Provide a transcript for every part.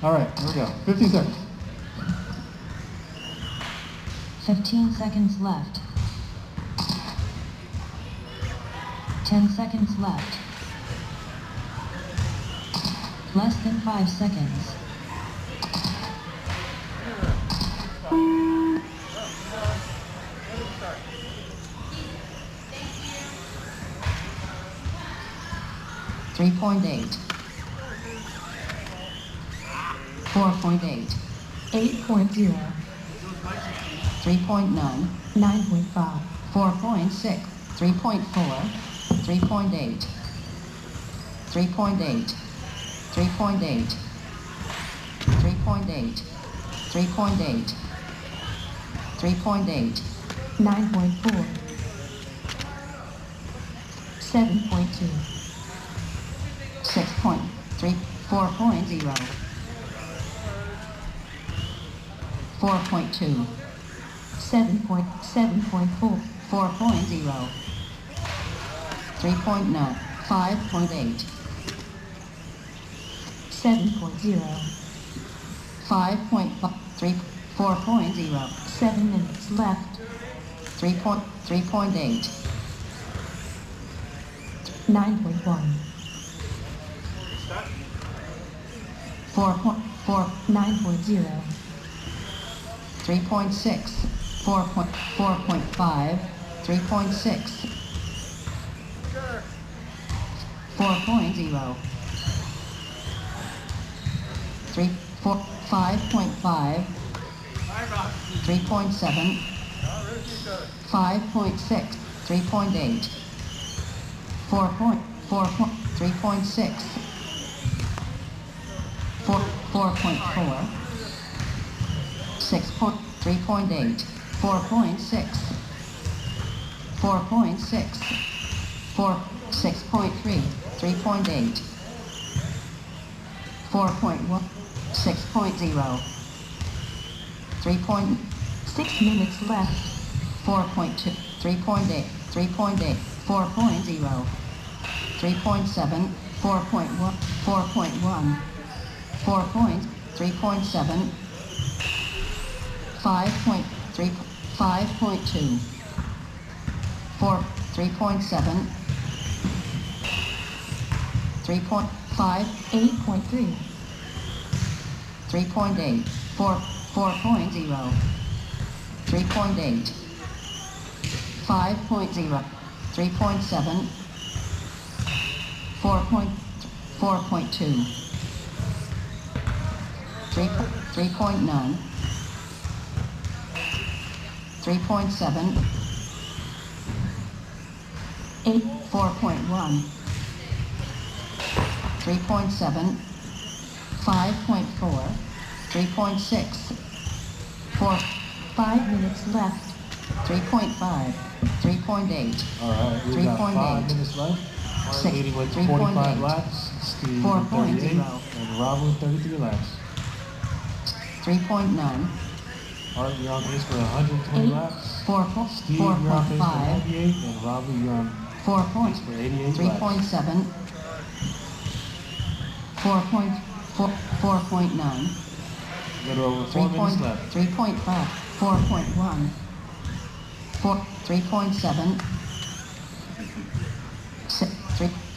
All right, here we go. 15 seconds. 15 seconds left. 10 seconds left. Less than 5 seconds. Three 3.8. 4.8. 8.0. 3.9. 9.5. 4.6. 3.4. 3.8. 3.8. 3.8. 3.8. 3.8. 3.8. 9.4. 7.2. 6.3. 4.0. 4.2. 7.4. 4.0. 3.9. 5.8. 7.0. 5.3. 4.0. 7 minutes left. 3.8. 9.1. 4.4. 9.0. 3.6. 4.5. 3.6. 4.0. 3, 4, 5.5. 3.7. 5.6. 3.8. 3.6. 4.4. 3.8. 4.6. 4.6. 6.3. 3.8. 4.1. 6.0. 3.6 minutes left. 4.2. 3.8. 3.8. 4.0. 3.7. 4.1. 4.1. 3.7. 5.3. 5.2. 3.7. 3.5. 8.3. 3.8. 4.0. 3.8. 5.0. 3.7. 4.2. 3.9. 3.7. 4.1. 3.7. 5.4. 3.6. 5 minutes left. 3.5. 3.8. All right, we got 5 minutes left. Leading with 45 laps. Steve 38 and Robin 33 laps. 3.9. Art, you're on pace for 120 laps. Steve, you're on pace for 98, and Robin, you're on pace for 88 laps. 3.7. 4.9. A little over 4 minutes left. 3.5. 4.1. 3.7.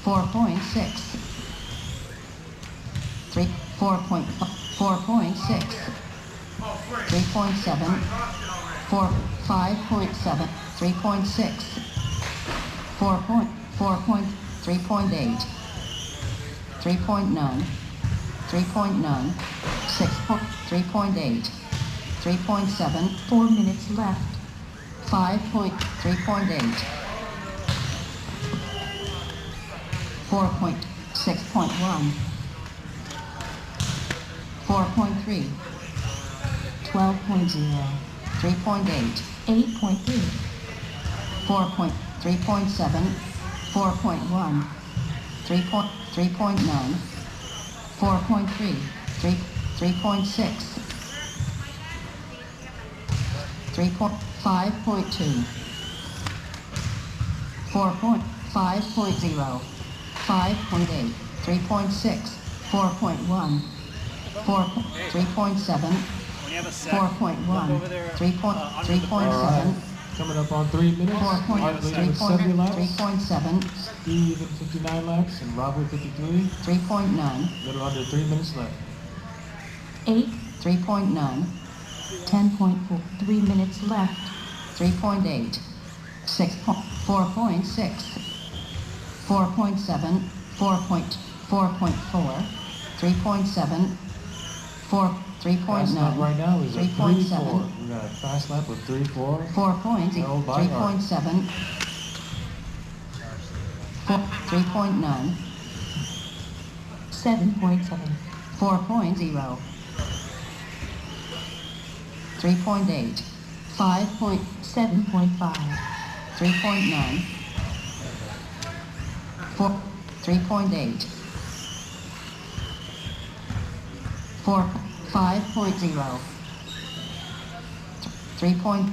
4.6. 4.6. 3.7. 5.7. 3.6. 3.8. 3.9. 3.9. 3.8. 3.7. 4 minutes left. 3.8. 6.1. 4.3. 12.0. 3.8. 8.3. 3.7. 4.1. 3.9. 4.3. 3.6. 5.2. 5.0. 5.8. 3.6. 4.1. 3.7, When you have a set, 4.1, look over there, 3.7, All right. Coming up on 3 minutes. Art leading with 70 laps. 3.7, Steve at 59 laps and Robert 53. 3.9, A little under 3 minutes left. 3.9, 10.4, 3 minutes left, 3.8, 4.6, 4.7, 4.4, 3.7, 3.9, Fast lap right now is a 3.7, 3-4. We got a fast lap of 3-4. 4.0, 3.7, 3.9, 7.7, 4.0, 3.8, 5.7.5, 3.9, 3.8, 5.0, 3.4.0,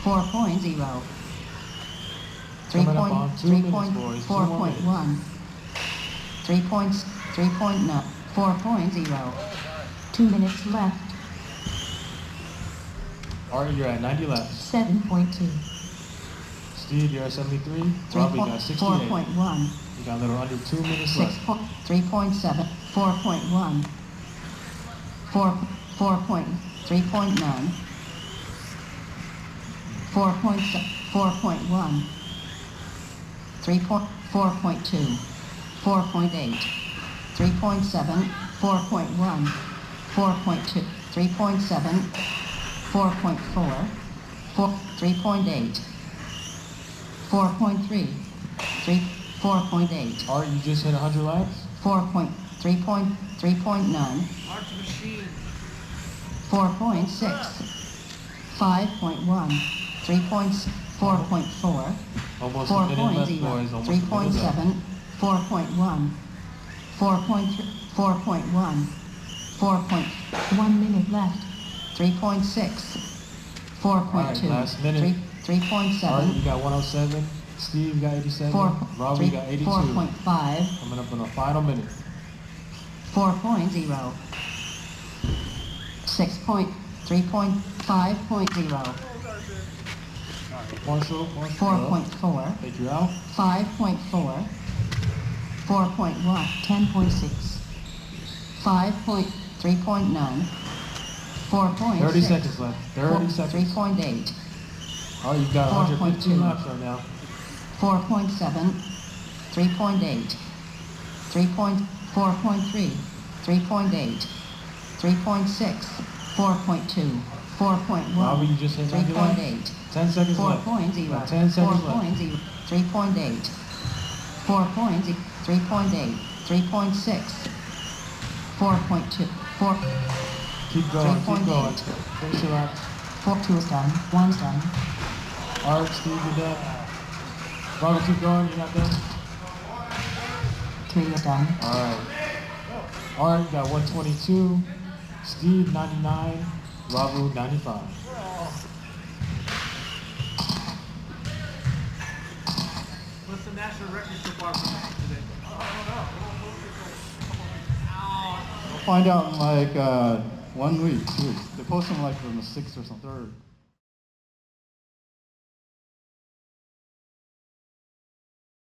4.0, Coming up on 2 minutes, boys. 3.1, 3.9, 4.0, 2 minutes left, Art, you're at 90 laps. 7.2, Steve, you're at 73. Robbie got 68. 4.1, You got a little under 2 minutes left. 3.7, 4.1, 3.9, 4.1, 4.2, 4.8, 3.7, 4.1, 4.2, 3.7, 4.4, 3.8, 4.3, 4.8, Art, you just hit 100 laps. 3.9, 4.6, 5.1, 4.4, Almost a minute left, 4.0, boys. Almost a minute left. 3.7, 4.1, 4.1, 1 minute left, 3.6, 4.2, last minute. 3.7, Art, you got 107. Steve, you got 87. Robbie, you got 82. 4.5, Coming up in the final minute. 4.0, 3.5.0, Marshall, 4.4, take you out. 5.4, 4.1, 10.6, 3.9, 4.6, 30 seconds left. 30 seconds. 3.8, Art, you got 115 4.2. laps right now. 4.7, 3.8, 4.3, 3.8, 3.6, 4.2, 4.1, Robbie, you just hit 90 laps. 3.8, 10 seconds left. 4.0, Got 10 seconds left. 4.0, 3.8, 4.0, 3.8, 3.6, 4.2, 4, Keep going, keep 3.8. going. Finish your lap. 2 is done, 1's done, Art, Steve, you're done. Robbie, keep going. You're not done. 3 is done, All right. Art, you got 122. Steve, 99. Ravu, 95. What's the national record so far for today? We'll find out in like 1 week, 2 weeks. They post them like from the 6th or some 3rd.